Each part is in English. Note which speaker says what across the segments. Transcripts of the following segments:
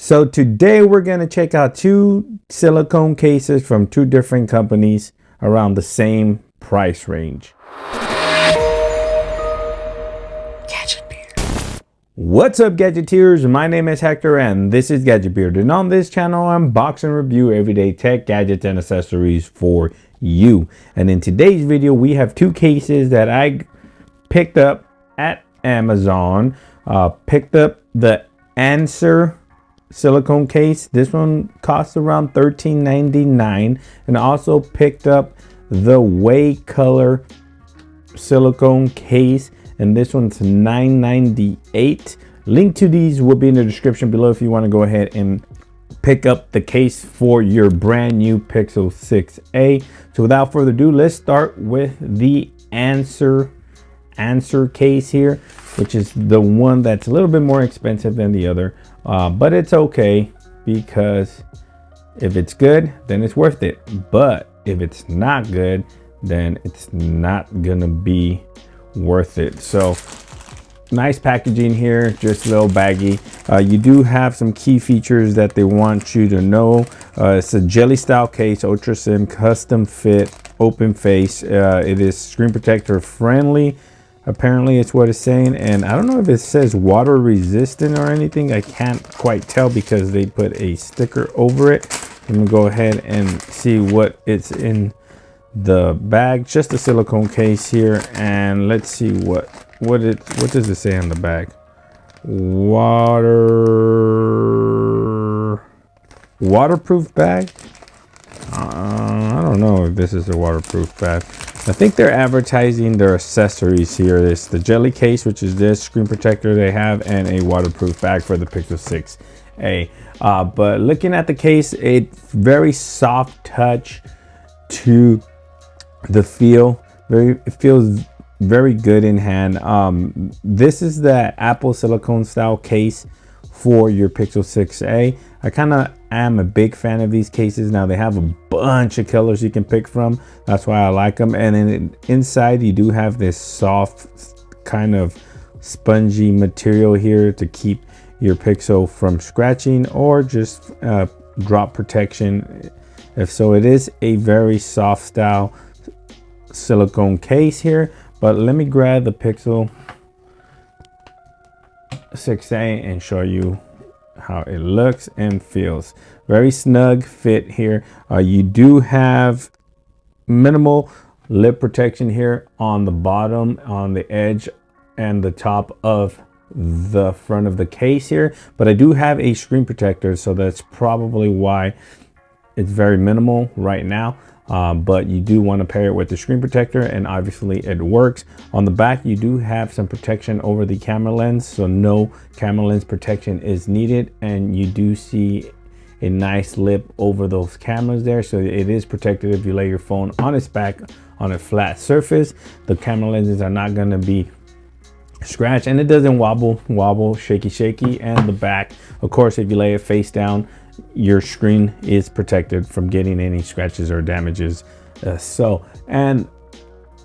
Speaker 1: So today we're going to check out two silicone cases from two different companies around the same price range. What's up, Gadgeteers? My name is Hector and this is Gadget Beard, and on this channel I unbox and review everyday tech, gadgets, and accessories for you. And in today's video we have two cases that I picked up at Amazon. Picked up the Answer silicone case. This one costs around $13.99, and also picked up the Whey color silicone case, and this one's $9.98. Link to these will be in the description below if you want to go ahead and pick up the case for your brand new Pixel 6a. So without further ado, let's start with the Answer case here, which is the one that's a little bit more expensive than the other, but it's okay, because if it's good, then it's worth it. But if it's not good, then it's not gonna be worth it. So nice packaging here, just a little baggy. You do have some key features that they want you to know. It's a jelly style case, ultra thin, custom fit, open face. It is screen protector friendly, apparently it's what it's saying, and I don't know if it says water resistant or anything. I can't quite tell because they put a sticker over it. I'm gonna go ahead and see what it's in the bag. Just a silicone case here, and let's see what does it say on the bag. Waterproof bag. I don't know if this is a waterproof bag. I think they're advertising their accessories here. It's the jelly case, which is this screen protector they have, and a waterproof bag for the Pixel 6a. But looking at the case, it's very soft touch to the feel. It feels very good in hand. This is the Apple silicone style case for your Pixel 6a. I kind of am a big fan of these cases. Now they have a bunch of colors you can pick from. That's why I like them. And inside you do have this soft kind of spongy material here to keep your Pixel from scratching, or just drop protection. If so, it is a very soft style silicone case here. But let me grab the Pixel 6a and show you how it looks and feels. Very snug fit here. You do have minimal lip protection here on the bottom, on the edge and the top of the front of the case here, but I do have a screen protector, so that's probably why it's very minimal right now. But you do want to pair it with the screen protector, and obviously it works. On the back you do have some protection over the camera lens, so no camera lens protection is needed, and you do see a nice lip over those cameras there, so it is protected. If you lay your phone on its back on a flat surface, the camera lenses are not going to be scratched, and it doesn't wobble shaky. And the back, of course, if you lay it face down, your screen is protected from getting any scratches or damages. And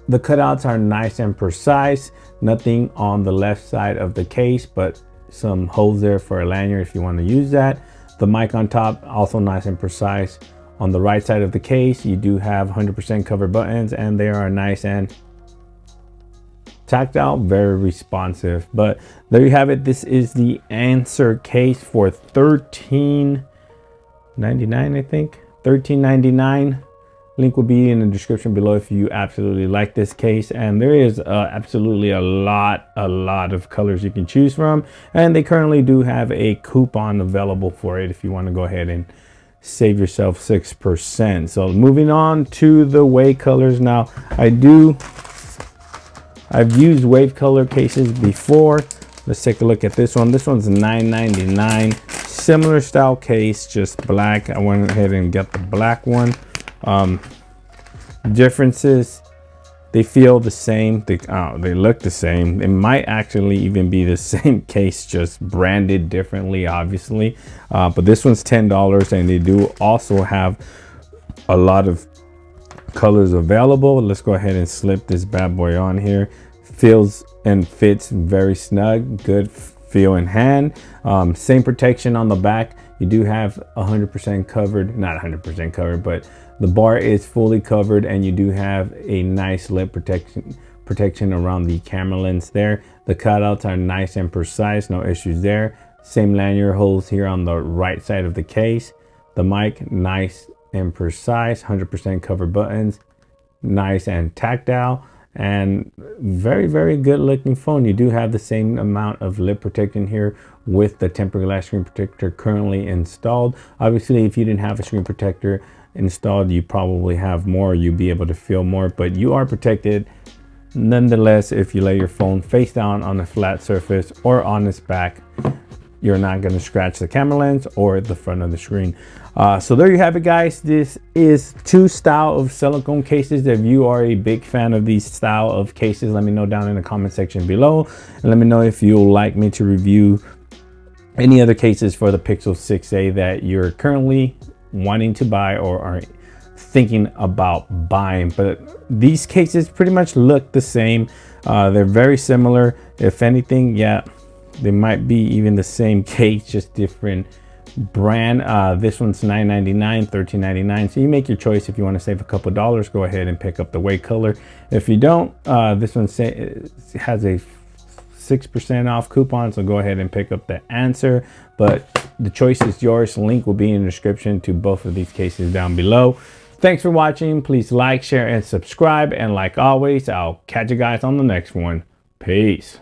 Speaker 1: the cutouts are nice and precise. Nothing on the left side of the case, but some holes there for a lanyard if you want to use that. The mic on top, also nice and precise. On the right side of the case, you do have 100% cover buttons, and they are nice and tactile, very responsive. But there you have it. This is the Answer case for $13.99, I think. $13.99. Link will be in the description below if you absolutely like this case. And there is absolutely a lot of colors you can choose from, and they currently do have a coupon available for it if you want to go ahead and save yourself 6%. So moving on to the Whey colors. Now I've used Whey color cases before. Let's take a look at this one. This one's $9.99. Similar style case, just black. I went ahead and got the black one. Differences, they feel the same. They look the same. It might actually even be the same case, just branded differently, obviously. But this one's $10, and they do also have a lot of colors available. Let's go ahead and slip this bad boy on here. Feels and fits very snug, good feel in hand. Same protection on the back. You do have 100% covered, not 100% covered, but the bar is fully covered, and you do have a nice lip protection around the camera lens there. The cutouts are nice and precise, no issues there. Same lanyard holes here on the right side of the case. The mic, nice and precise, 100% covered buttons, nice and tactile, and very good looking phone. You do have the same amount of lip protection here with the tempered glass screen protector currently installed. Obviously, if you didn't have a screen protector installed, you probably have more, you'd be able to feel more, but you are protected nonetheless. If you lay your phone face down on a flat surface or on its back, you're not going to scratch the camera lens or the front of the screen. So there you have it, guys. This is 2 style of silicone cases. If you are a big fan of these style of cases, let me know down in the comment section below, and let me know if you'll like me to review any other cases for the Pixel 6a that you're currently wanting to buy or are thinking about buying. But these cases pretty much look the same. They're very similar. If anything, yeah, they might be even the same case, just different brand. This one's $9.99, $13.99, so you make your choice. If you want to save a couple dollars, go ahead and pick up the Whey color. If you don't, this one has a 6% off coupon, so go ahead and pick up the answer. But the choice is yours. Link will be in the description to both of these cases down below. Thanks for watching. Please like, share, and subscribe, and like always, I'll catch you guys on the next one. Peace.